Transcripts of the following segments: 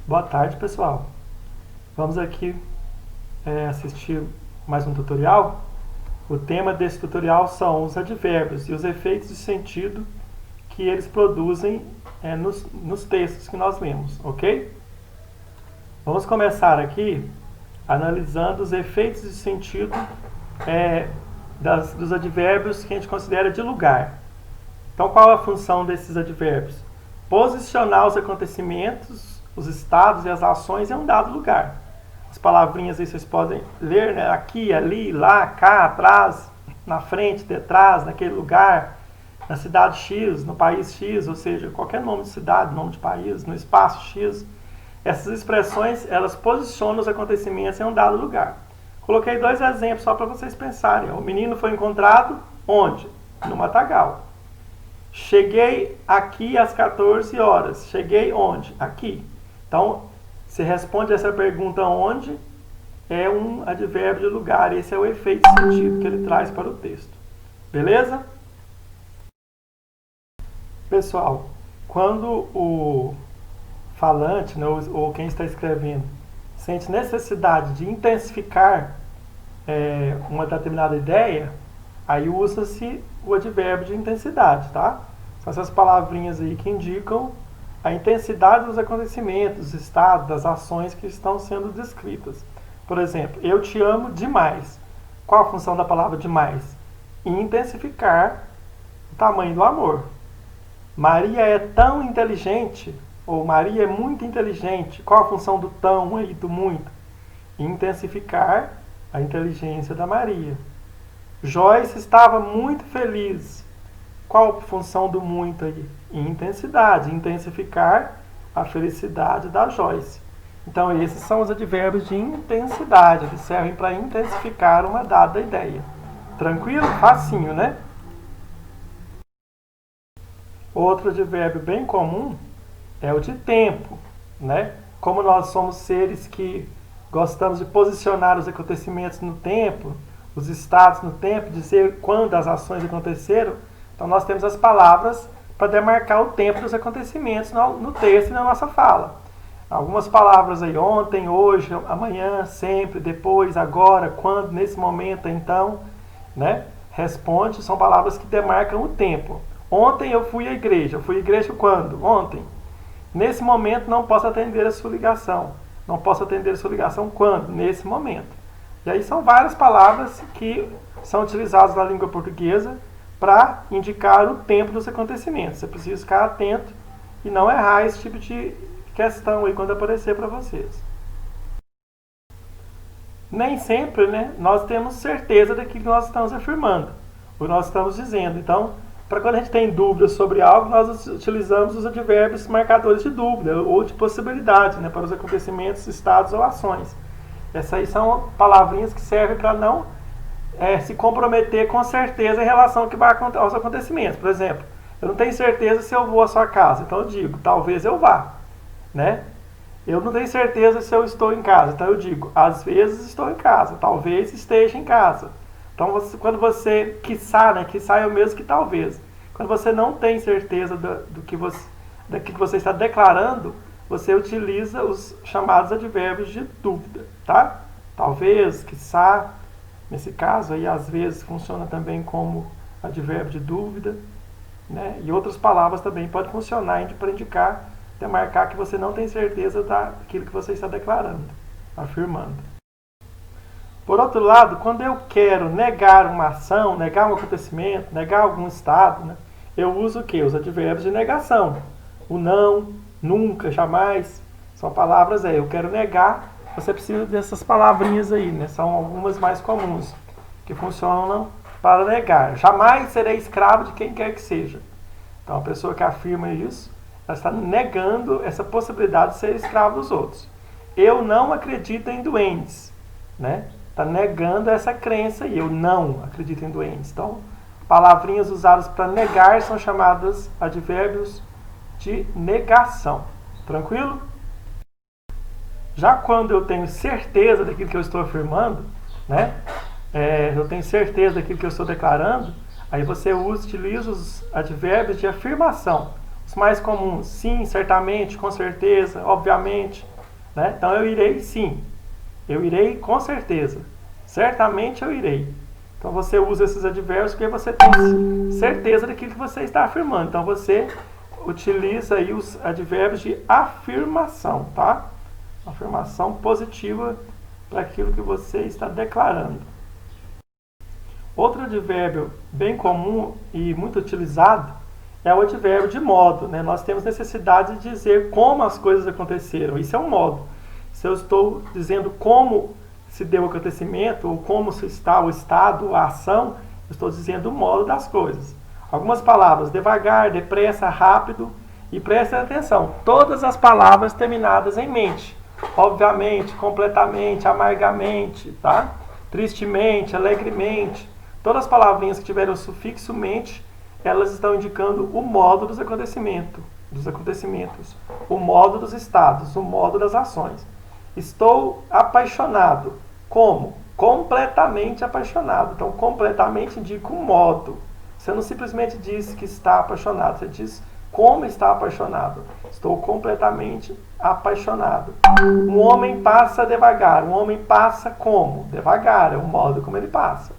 Boa tarde, pessoal. Vamos aqui assistir mais um tutorial. O tema desse tutorial são os advérbios e os efeitos de sentido que eles produzem nos textos que nós lemos, ok? Vamos começar aqui analisando os efeitos de sentido dos advérbios que a gente considera de lugar. Então, qual a função desses advérbios? Posicionar os acontecimentos, os estados e as ações em um dado lugar. As palavrinhas aí vocês podem ler, né? Aqui, ali, lá, cá, atrás, na frente, detrás, naquele lugar, na cidade X, no país X, ou seja, qualquer nome de cidade, nome de país, no espaço X. Essas expressões, elas posicionam os acontecimentos em um dado lugar. Coloquei dois exemplos só para vocês pensarem. O menino foi encontrado onde? No matagal. Cheguei aqui às 14 horas. Cheguei onde? Aqui. Então, se responde essa pergunta onde, é um advérbio de lugar. Esse é o efeito de sentido que ele traz para o texto. Beleza? Pessoal, quando o falante, né, ou quem está escrevendo, sente necessidade de intensificar uma determinada ideia, aí usa-se o advérbio de intensidade, tá? São essas palavrinhas aí que indicam a intensidade dos acontecimentos, dos estados, das ações que estão sendo descritas. Por exemplo, eu te amo demais. Qual a função da palavra demais? Intensificar o tamanho do amor. Maria é tão inteligente, ou Maria é muito inteligente. Qual a função do tão aí, do muito? Intensificar a inteligência da Maria. Joyce estava muito feliz. Qual a função do muito aí? Intensidade, intensificar a felicidade da Joyce. Então, esses são os advérbios de intensidade, eles servem para intensificar uma dada ideia. Tranquilo? Facinho, né? Outro advérbio bem comum é o de tempo, né? Como nós somos seres que gostamos de posicionar os acontecimentos no tempo, os estados no tempo, dizer quando as ações aconteceram, então nós temos as palavras para demarcar o tempo dos acontecimentos no texto e na nossa fala. Algumas palavras aí, ontem, hoje, amanhã, sempre, depois, agora, quando, nesse momento, então, né? Responde, são palavras que demarcam o tempo. Ontem eu fui à igreja. Eu fui à igreja quando? Ontem. Nesse momento não posso atender a sua ligação. Não posso atender a sua ligação quando? Nesse momento. E aí são várias palavras que são utilizadas na língua portuguesa para indicar o tempo dos acontecimentos. Você precisa ficar atento e não errar esse tipo de questão aí quando aparecer para vocês. Nem sempre, né, nós temos certeza daquilo que nós estamos afirmando, o que nós estamos dizendo. Então, para quando a gente tem dúvidas sobre algo, nós utilizamos os advérbios marcadores de dúvida ou de possibilidade, né, para os acontecimentos, estados ou ações. Essas aí são palavrinhas que servem para não se comprometer com certeza em relação aos acontecimentos. Por exemplo, eu não tenho certeza se eu vou à sua casa, então eu digo, talvez eu vá, né? Eu não tenho certeza se eu estou em casa, então eu digo, às vezes estou em casa, talvez esteja em casa. Então, quando você, quiçá, né? Quiçá é o mesmo que talvez. Quando você não tem certeza daquilo que você está declarando, você utiliza os chamados advérbios de dúvida, tá? Talvez, quiçá, nesse caso aí, às vezes, funciona também como advérbio de dúvida, né? E outras palavras também podem funcionar para indicar, demarcar que você não tem certeza daquilo que você está declarando, afirmando. Por outro lado, quando eu quero negar uma ação, negar um acontecimento, negar algum estado, né, eu uso o quê? Os advérbios de negação. O não, nunca, jamais. São palavras eu quero negar. Você precisa dessas palavrinhas aí, né? São algumas mais comuns que funcionam para negar. Jamais serei escravo de quem quer que seja. Então, a pessoa que afirma isso, ela está negando essa possibilidade de ser escravo dos outros. Eu não acredito em doentes, né? Está negando essa crença aí. Eu não acredito em doentes. Então, palavrinhas usadas para negar são chamadas advérbios de negação. Tranquilo? Já quando eu tenho certeza daquilo que eu estou afirmando, né? Eu tenho certeza daquilo que eu estou declarando, aí você utiliza os advérbios de afirmação. Os mais comuns, sim, certamente, com certeza, obviamente, né? Então eu irei sim, eu irei com certeza, certamente eu irei. Então você usa esses advérbios porque você tem certeza daquilo que você está afirmando. Então você utiliza aí os advérbios de afirmação, tá? Afirmação positiva para aquilo que você está declarando. Outro advérbio bem comum e muito utilizado é o advérbio de modo, né? Nós temos necessidade de dizer como as coisas aconteceram. Isso é um modo. Se eu estou dizendo como se deu o acontecimento, ou como se está o estado, a ação, eu estou dizendo o modo das coisas. Algumas palavras, devagar, depressa, rápido, e prestem atenção, todas as palavras terminadas em mente. Obviamente, completamente, amargamente, tá? Tristemente, alegremente. Todas as palavrinhas que tiverem o sufixo mente, elas estão indicando o modo dos acontecimentos, o modo dos estados, o modo das ações. Estou apaixonado. Como? Completamente apaixonado. Então, completamente indica um modo. Você não simplesmente diz que está apaixonado, você diz como está apaixonado. Estou completamente apaixonado. Um homem passa devagar. Um homem passa como? Devagar, é o modo como ele passa.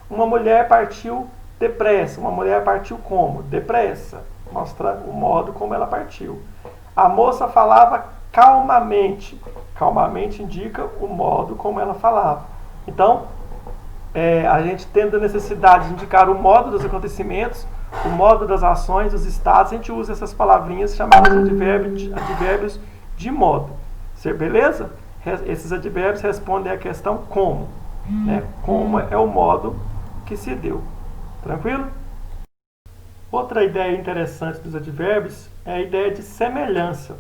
Uma mulher partiu depressa. Uma mulher partiu como? Depressa. Mostra o modo como ela partiu. A moça falava calmamente. Calmamente indica o modo como ela falava. Então, a gente tendo a necessidade de indicar o modo dos acontecimentos, o modo das ações, dos estados, a gente usa essas palavrinhas chamadas de advérbios de modo. Beleza? Esses advérbios respondem à questão como. Né? Como é o modo que se deu. Tranquilo? Outra ideia interessante dos advérbios é a ideia de semelhança.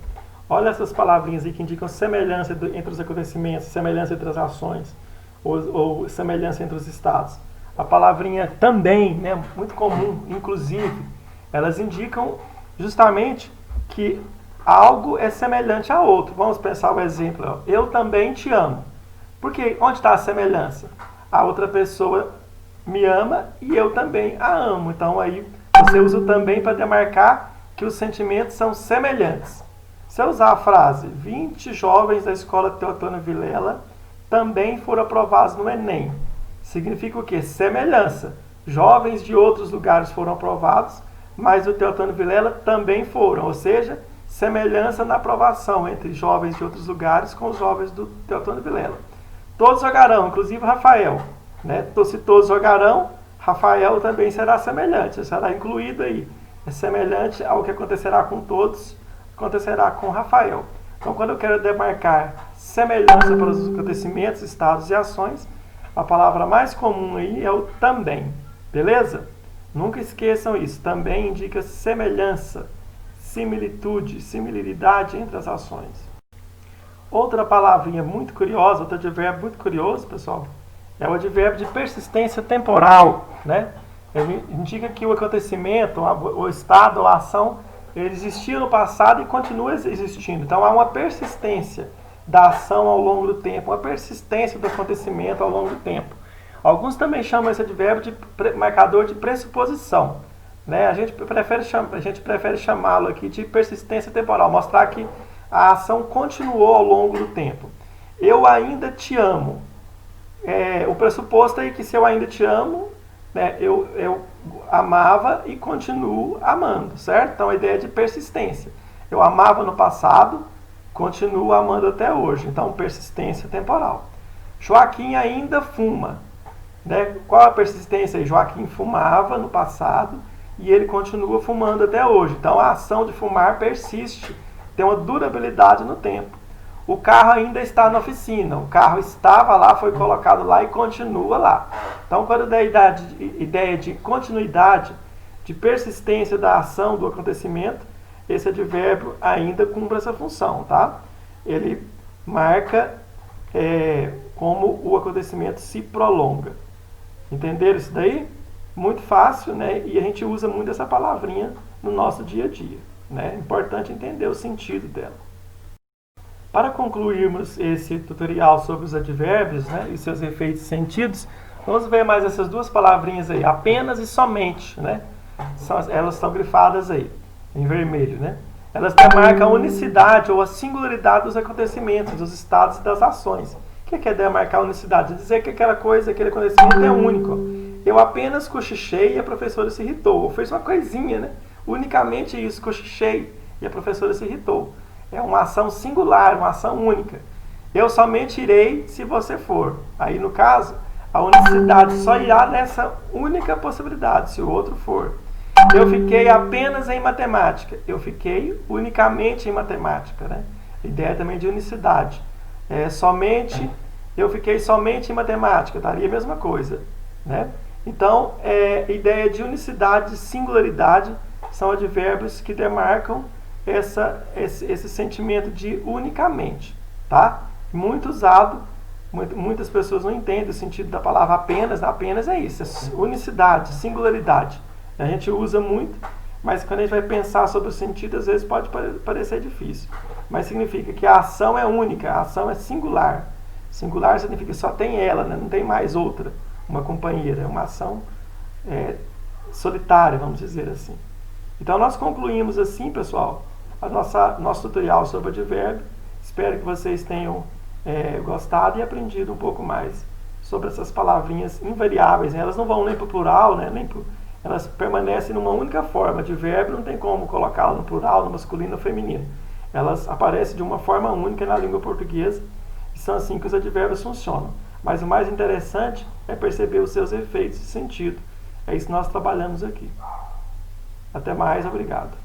Olha essas palavrinhas aí que indicam semelhança entre os acontecimentos, semelhança entre as ações, ou semelhança entre os estados. A palavrinha também, né, muito comum, inclusive, elas indicam justamente que algo é semelhante a outro. Vamos pensar o exemplo. Ó. Eu também te amo. Porque onde está a semelhança? A outra pessoa me ama e eu também a amo. Então aí você usa o também para demarcar que os sentimentos são semelhantes. Se eu usar a frase 20 jovens da escola Teotônio Vilela também foram aprovados no Enem. Significa o quê? Semelhança. Jovens de outros lugares foram aprovados, mas o Teotônio Vilela também foram. Ou seja, semelhança na aprovação entre jovens de outros lugares com os jovens do Teotônio Vilela. Todos jogarão, inclusive Rafael. Né? Se todos jogarão, Rafael também será semelhante, será incluído aí. É semelhante ao que acontecerá com todos, acontecerá com Rafael. Então, quando eu quero demarcar semelhança para os acontecimentos, estados e ações, a palavra mais comum aí é o também. Beleza? Nunca esqueçam isso. Também indica semelhança, similitude, similaridade entre as ações. Outra palavrinha muito curiosa, outro advérbio muito curioso, pessoal, é o advérbio de persistência temporal, né? Ele indica que o acontecimento, o estado, a ação, ele existia no passado e continua existindo. Então há uma persistência da ação ao longo do tempo, uma persistência do acontecimento ao longo do tempo. Alguns também chamam esse advérbio de marcador de pressuposição. Né? A gente prefere chamá-lo aqui de persistência temporal, mostrar que a ação continuou ao longo do tempo. Eu ainda te amo. O pressuposto é que se eu ainda te amo, né, eu amava e continuo amando, certo? Então a ideia é de persistência. Eu amava no passado, continuo amando até hoje. Então persistência temporal. Joaquim ainda fuma. Né? Qual a persistência aí? Joaquim fumava no passado e ele continua fumando até hoje. Então a ação de fumar persiste, tem uma durabilidade no tempo. O carro ainda está na oficina, o carro estava lá, foi colocado lá e continua lá. Então, quando dá a ideia de continuidade, de persistência da ação, do acontecimento, esse advérbio ainda cumpre essa função, tá? Ele marca como o acontecimento se prolonga. Entenderam isso daí? Muito fácil, né? E a gente usa muito essa palavrinha no nosso dia a dia, né? É importante entender o sentido dela. Para concluirmos esse tutorial sobre os advérbios, né, e seus efeitos e sentidos, vamos ver mais essas duas palavrinhas aí, apenas e somente, né? Elas estão grifadas aí, em vermelho, né? Elas demarcam a unicidade ou a singularidade dos acontecimentos, dos estados e das ações. O que é demarcar a unicidade? Dizer que aquela coisa, aquele acontecimento é único. Eu apenas cochichei e a professora se irritou. Ou fez uma coisinha, né? Unicamente isso, cochichei e a professora se irritou. É uma ação singular, uma ação única. Eu somente irei se você for. Aí, no caso, a unicidade só irá nessa única possibilidade, se o outro for. Eu fiquei apenas em matemática. Eu fiquei unicamente em matemática, né? Ideia também de unicidade. Eu fiquei somente em matemática, daria a mesma coisa, né? Então, ideia de unicidade, singularidade, são advérbios que demarcam esse sentimento de unicamente, tá? Muito usado, muitas pessoas não entendem o sentido da palavra apenas. Apenas é isso, é unicidade, singularidade. A gente usa muito, mas quando a gente vai pensar sobre o sentido, às vezes pode parecer difícil. Mas significa que a ação é única, a ação é singular. Singular significa que só tem ela, né? Não tem mais outra, uma companheira. É uma ação solitária, vamos dizer assim. Então nós concluímos assim, pessoal, nosso tutorial sobre advérbio. Espero que vocês tenham gostado e aprendido um pouco mais sobre essas palavrinhas invariáveis, né? Elas não vão nem para o plural, né? Elas permanecem numa única forma. Advérbio não tem como colocá-la no plural, no masculino ou feminino. Elas aparecem de uma forma única na língua portuguesa e são assim que os advérbios funcionam. Mas o mais interessante é perceber os seus efeitos e sentido. É isso que nós trabalhamos aqui. Até mais, obrigado.